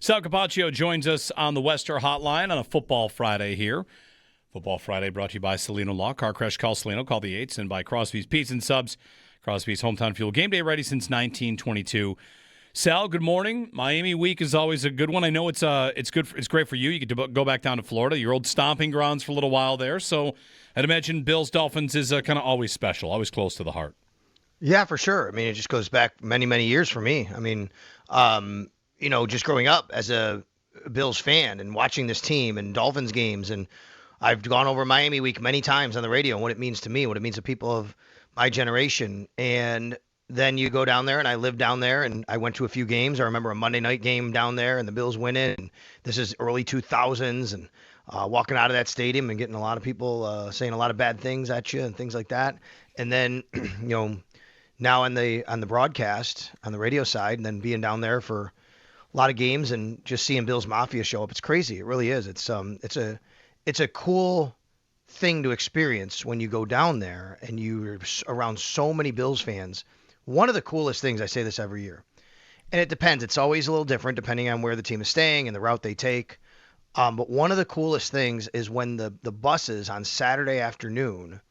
Sal Capaccio joins us on the Wester Hotline on a Football Friday here. Football Friday brought to you by Salino Law. Car crash, call Salino. Call the 8s. And by Crosby's Pizza and Subs. Crosby's Hometown Fuel. Game day ready since 1922. Sal, good morning. Miami week is always a good one. I know it's good. It's great for you. You get to go back down to Florida, your old stomping grounds for a little while there. So I'd imagine Bills-Dolphins is kind of always special, always close to the heart. Yeah, for sure. I mean, it just goes back many, many years for me. I mean, just growing up as a Bills fan and watching this team and Dolphins games, and I've gone over Miami week many times on the radio and what it means to me, what it means to people of my generation. And then you go down there, and I lived down there, and I went to a few games. I remember a Monday night game down there, and the Bills winning. And this is early 2000s, and walking out of that stadium and getting a lot of people saying a lot of bad things at you and things like that. And then, now on the broadcast, on the radio side, and then being down there for a lot of games and just seeing Bills-Mafia show up, it's crazy. It really is. It's a cool thing to experience when you go down there and you're around so many Bills fans. One of the coolest things, I say this every year, and it depends. It's always a little different depending on where the team is staying and the route they take. But one of the coolest things is when the buses on Saturday afternoon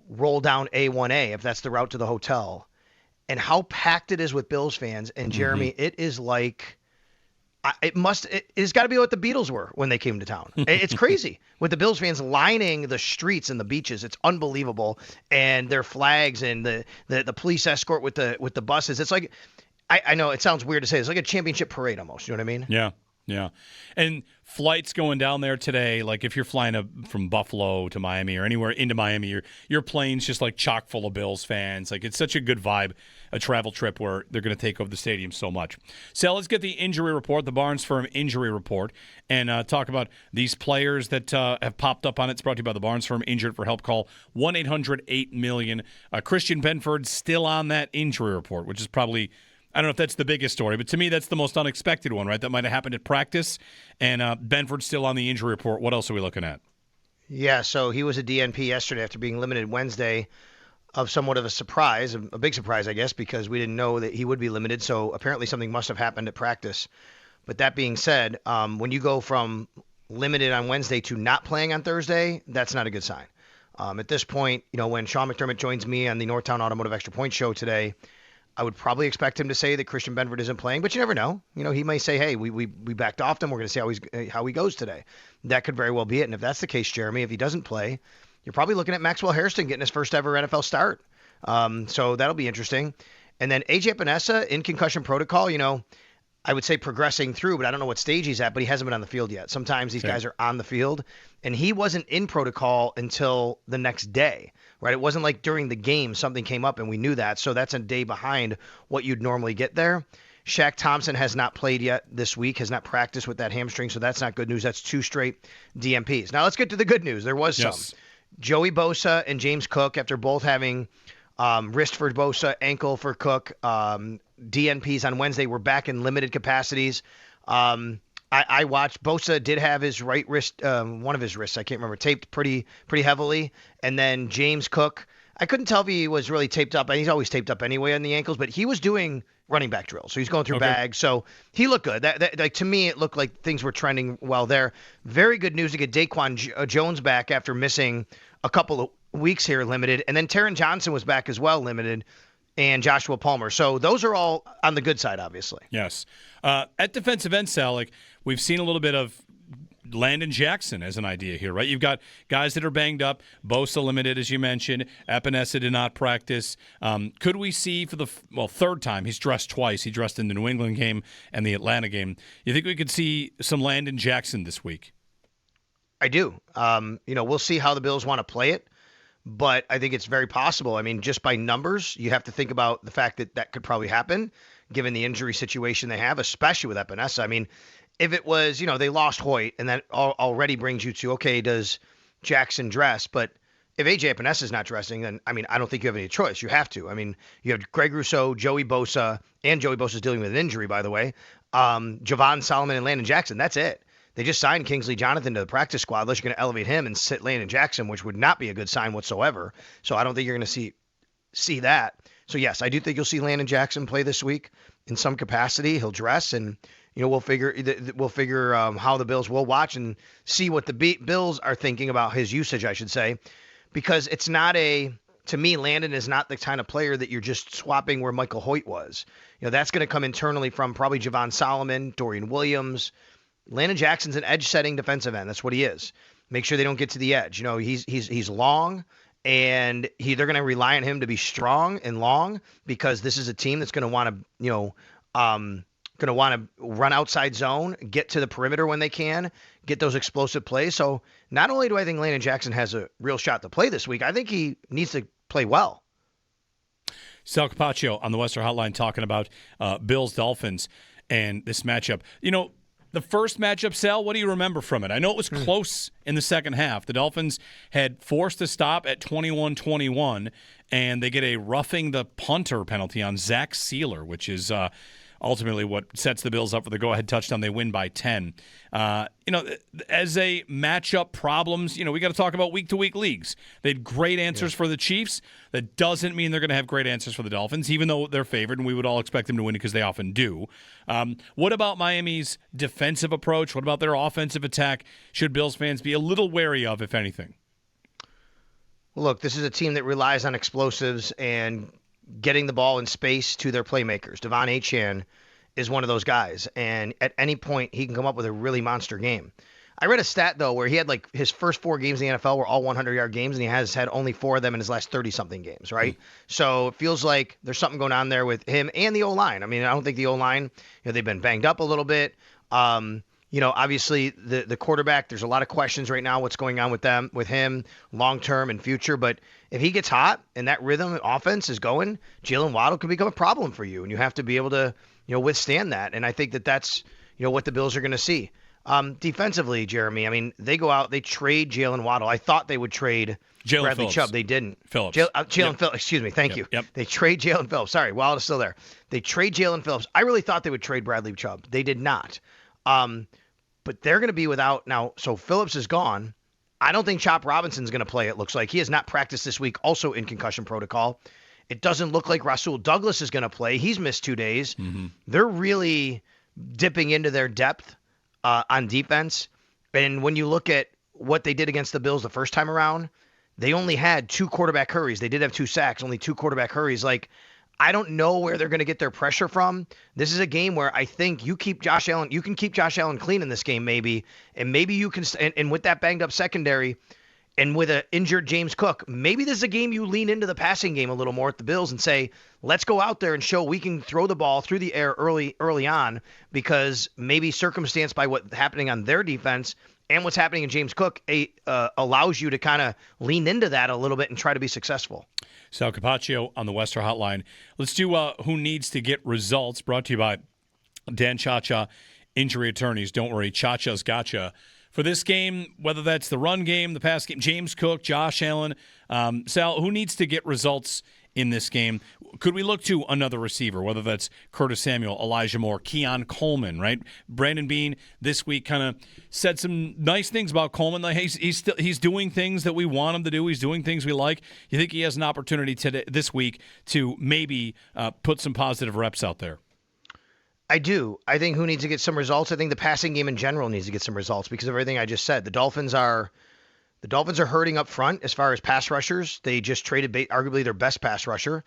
roll down A1A, if that's the route to the hotel, and how packed it is with Bills fans. And Jeremy, it is like, it's got to be what the Beatles were when they came to town. It's crazy with the Bills fans lining the streets and the beaches. It's unbelievable. And their flags and the police escort with the buses. It's like, I know it sounds weird to say, it's like a championship parade almost. You know what I mean? Yeah. Yeah. And flights going down there today, like if you're flying from Buffalo to Miami or anywhere into Miami, your plane's just like chock full of Bills fans. Like it's such a good vibe, a travel trip where they're going to take over the stadium so much. So let's get the injury report, the Barnes Firm injury report, and talk about these players that have popped up on it. It's brought to you by the Barnes Firm Injured for Help. Call 1-800-8-million. Christian Benford still on that injury report, which is probably, I don't know if that's the biggest story, but to me, that's the most unexpected one, right? That might have happened at practice, and Benford's still on the injury report. What else are we looking at? Yeah, so he was a DNP yesterday after being limited Wednesday, of somewhat of a surprise, a big surprise, I guess, because we didn't know that he would be limited, so apparently something must have happened at practice. But that being said, when you go from limited on Wednesday to not playing on Thursday, that's not a good sign. At this point, when Sean McDermott joins me on the Northtown Automotive Extra Point show today, I would probably expect him to say that Christian Benford isn't playing, but you never know. He may say, hey, we backed off him. We're going to see how he goes today. That could very well be it. And if that's the case, Jeremy, if he doesn't play, you're probably looking at Maxwell Hairston getting his first ever NFL start. So that'll be interesting. And then A.J. Epinesa in concussion protocol, I would say progressing through, but I don't know what stage he's at, but he hasn't been on the field yet. Sometimes these guys are on the field, and he wasn't in protocol until the next day, right? It wasn't like during the game something came up and we knew that, so that's a day behind what you'd normally get there. Shaq Thompson has not played yet this week, has not practiced with that hamstring, so that's not good news. That's 2 straight DNPs. Now let's get to the good news. There was some. Joey Bosa and James Cook, after both having wrist for Bosa, ankle for Cook, DNPs on Wednesday, were back in limited capacities. I watched. Bosa did have his right wrist, one of his wrists, I can't remember, taped pretty heavily. And then James Cook, I couldn't tell if he was really taped up. He's always taped up anyway on the ankles, but he was doing running back drills. So he's going through bags. So he looked good. That like, to me, it looked like things were trending well there. Very good news to get Daquan Jones back after missing a couple of weeks here, limited. And then Taron Johnson was back as well, limited, and Joshua Palmer. So those are all on the good side, obviously. Yes. At defensive end, Sal, we've seen a little bit of Landon Jackson as an idea here, right? You've got guys that are banged up. Bosa limited, as you mentioned. Epinesa did not practice. Could we see for the third time? He's dressed twice. He dressed in the New England game and the Atlanta game. You think we could see some Landon Jackson this week? I do. We'll see how the Bills want to play it, but I think it's very possible. I mean, just by numbers, you have to think about the fact that could probably happen given the injury situation they have, especially with Epinesa. I mean, if it was, they lost Hoyt, and that already brings you to, okay, does Jackson dress? But if A.J. Epinesa is not dressing, then, I mean, I don't think you have any choice. You have to. I mean, you have Greg Rousseau, Joey Bosa, and Joey Bosa's dealing with an injury, by the way, Javon Solomon and Landon Jackson. That's it. They just signed Kingsley Jonathan to the practice squad unless you're going to elevate him and sit Landon Jackson, which would not be a good sign whatsoever. So I don't think you're going to see that. So, yes, I do think you'll see Landon Jackson play this week in some capacity. He'll dress, and we'll figure how the Bills will watch and see what the Bills are thinking about his usage, I should say, because it's not to me, Landon is not the kind of player that you're just swapping where Michael Hoyt was. That's going to come internally from probably Javon Solomon, Dorian Williams. Landon Jackson's an edge-setting defensive end. That's what he is. Make sure they don't get to the edge. He's long, and they're going to rely on him to be strong and long because this is a team that's going to want to run outside zone, get to the perimeter when they can, get those explosive plays. So not only do I think Landon Jackson has a real shot to play this week, I think he needs to play well. Sal Capaccio on the Western Hotline talking about Bills-Dolphins and this matchup. The first matchup, Sal, what do you remember from it? I know it was close in the second half. The Dolphins had forced a stop at 21-21, and they get a roughing the punter penalty on Zach Sealer, which is ultimately what sets the Bills up for the go-ahead touchdown. They win by 10. As a matchup problems, we got to talk about week-to-week leagues. They had great answers for the Chiefs. That doesn't mean they're going to have great answers for the Dolphins, even though they're favored, and we would all expect them to win because they often do. What about Miami's defensive approach? What about their offensive attack? Should Bills fans be a little wary of, if anything? Look, this is a team that relies on explosives and getting the ball in space to their playmakers. Devon Achane is one of those guys, and at any point he can come up with a really monster game. I read a stat, though, where he had his first 4 games in the NFL were all 100-yard games, and he has had only 4 of them in his last 30-something games, right? So it feels like there's something going on there with him and the O-line. I mean, I don't think the O-line, they've been banged up a little bit. Obviously the quarterback, there's a lot of questions right now what's going on with him long-term and future. But if he gets hot and that rhythm offense is going, Jalen Waddle can become a problem for you. And you have to be able to, withstand that. And I think that's, what the Bills are going to see. Defensively, Jeremy, I mean, they go out, they trade Jalen Waddle. I thought they would trade Bradley Chubb. They didn't. Jalen Phillips, excuse me. Thank you. Yep. They trade Jalen Phillips. Sorry, Waddle is still there. They trade Jalen Phillips. I really thought they would trade Bradley Chubb. They did not. But they're going to be without now. So Phillips is gone. I don't think Chop Robinson's going to play. It looks like he has not practiced this week, also in concussion protocol. It doesn't look like Rasul Douglas is going to play. He's missed 2 days. Mm-hmm. They're really dipping into their depth on defense. And when you look at what they did against the Bills the first time around, they only had 2 quarterback hurries. They did have 2 sacks, only 2 quarterback hurries. I don't know where they're going to get their pressure from. This is a game where I think you can keep Josh Allen clean in this game maybe, and maybe you can, and with that banged up secondary and with an injured James Cook, maybe this is a game you lean into the passing game a little more at the Bills and say, let's go out there and show we can throw the ball through the air early on, because maybe circumstanced by what's happening on their defense and what's happening in James Cook allows you to kind of lean into that a little bit and try to be successful. Sal Capaccio on the Western Hotline. Let's do Who Needs to Get Results, brought to you by Dan Chacha Injury Attorneys. Don't worry, Chacha's gotcha. For this game, whether that's the run game, the pass game, James Cook, Josh Allen, Sal, who needs to get results in this game? Could we look to another receiver, whether that's Curtis Samuel, Elijah Moore, Keon Coleman, right? Brandon Beane this week kind of said some nice things about Coleman. Like, hey, he's doing things that we want him to do. He's doing things we like. You think he has an opportunity this week to maybe put some positive reps out there? I do. I think who needs to get some results? I think the passing game in general needs to get some results because of everything I just said. The Dolphins are hurting up front as far as pass rushers. They just traded arguably their best pass rusher,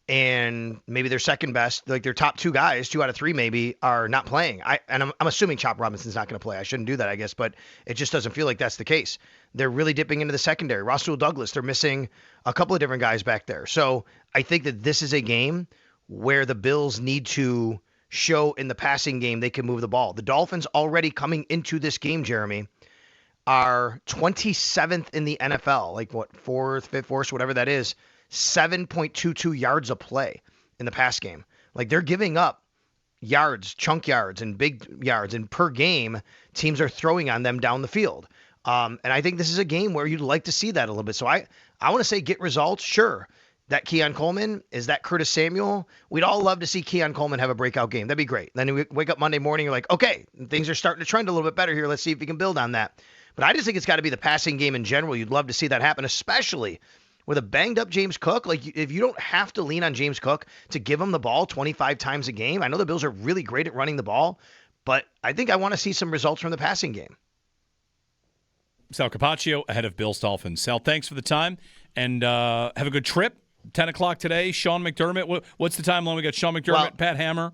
and maybe their second best. Like their top 2 guys, 2 out of 3 maybe, are not playing. I'm assuming Chop Robinson's not going to play. I shouldn't do that, I guess, but it just doesn't feel like that's the case. They're really dipping into the secondary. Rasul Douglas, they're missing a couple of different guys back there. So I think that this is a game where the Bills need to show in the passing game they can move the ball. The Dolphins already coming into this game, Jeremy, are 27th in the NFL, like what, 4th, 5th, worst, whatever that is, 7.22 yards a play in the pass game. Like they're giving up yards, chunk yards, and big yards, and per game, teams are throwing on them down the field. And I think this is a game where you'd like to see that a little bit. So I want to say get results, sure. That Keon Coleman, is that Curtis Samuel? We'd all love to see Keon Coleman have a breakout game. That'd be great. Then we wake up Monday morning, you're like, okay, things are starting to trend a little bit better here. Let's see if we can build on that. But I just think it's got to be the passing game in general. You'd love to see that happen, especially with a banged-up James Cook. Like, if you don't have to lean on James Cook to give him the ball 25 times a game. I know the Bills are really great at running the ball, but I think I want to see some results from the passing game. Sal Capaccio ahead of Bills-Dolphins. Sal, thanks for the time, and have a good trip. 10 o'clock today, Sean McDermott. What's the timeline? We got Sean McDermott, Pat Hammer.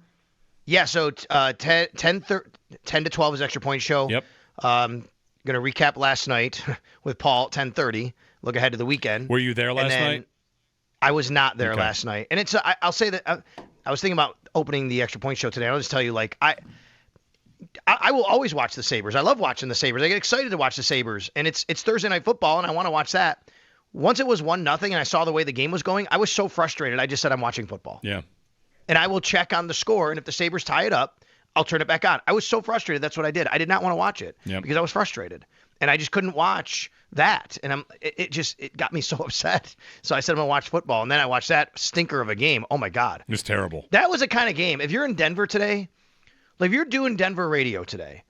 Yeah, so 10 to 12 is extra point show. Yep. Going to recap last night with Paul at 10:30. Look ahead to the weekend. Were you there last night? I was not there last night. And it's I'll say that I was thinking about opening the extra point show today. I'll just tell you, like, I will always watch the Sabres. I love watching the Sabres. I get excited to watch the Sabres. And it's Thursday Night Football, and I want to watch that. Once it was 1-0 and I saw the way the game was going, I was so frustrated. I just said, I'm watching football. Yeah. And I will check on the score, and if the Sabres tie it up, I'll turn it back on. I was so frustrated. That's what I did. I did not want to watch it because I was frustrated. And I just couldn't watch that. And it got me so upset. So I said, I'm going to watch football. And then I watched that stinker of a game. Oh, my God. It was terrible. That was a kind of game. If you're in Denver today, like if you're doing Denver radio today,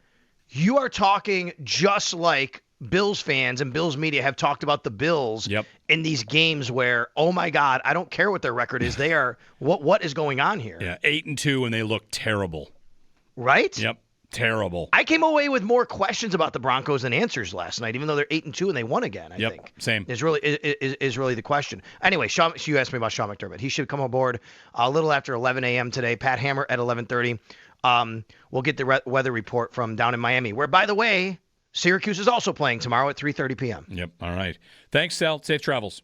you are talking just like Bills fans and Bills media have talked about the Bills in these games where, oh my God, I don't care what their record is. They are what is going on here? Yeah, 8-2, and they look terrible. Right? Yep, terrible. I came away with more questions about the Broncos than answers last night, even though they're 8-2 and they won again. I think. Same. Is really the question. Anyway, you asked me about Sean McDermott. He should come aboard a little after 11 a.m. today. Pat Hammer at 11:30. We'll get the weather report from down in Miami, where, by the way, Syracuse is also playing tomorrow at 3:30 p.m. Yep. All right. Thanks, Sal. Safe travels.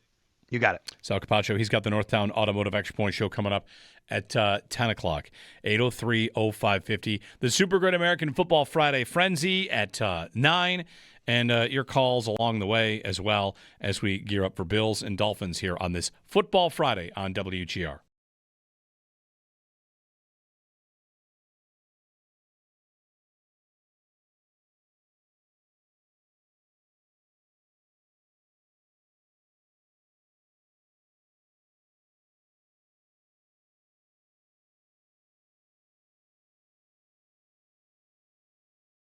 You got it. Sal Capaccio. He's got the Northtown Automotive Extra Point Show coming up at 10 o'clock, 803-0550. The Super Great American Football Friday Frenzy at 9. And your calls along the way as well as we gear up for Bills and Dolphins here on this Football Friday on WGR.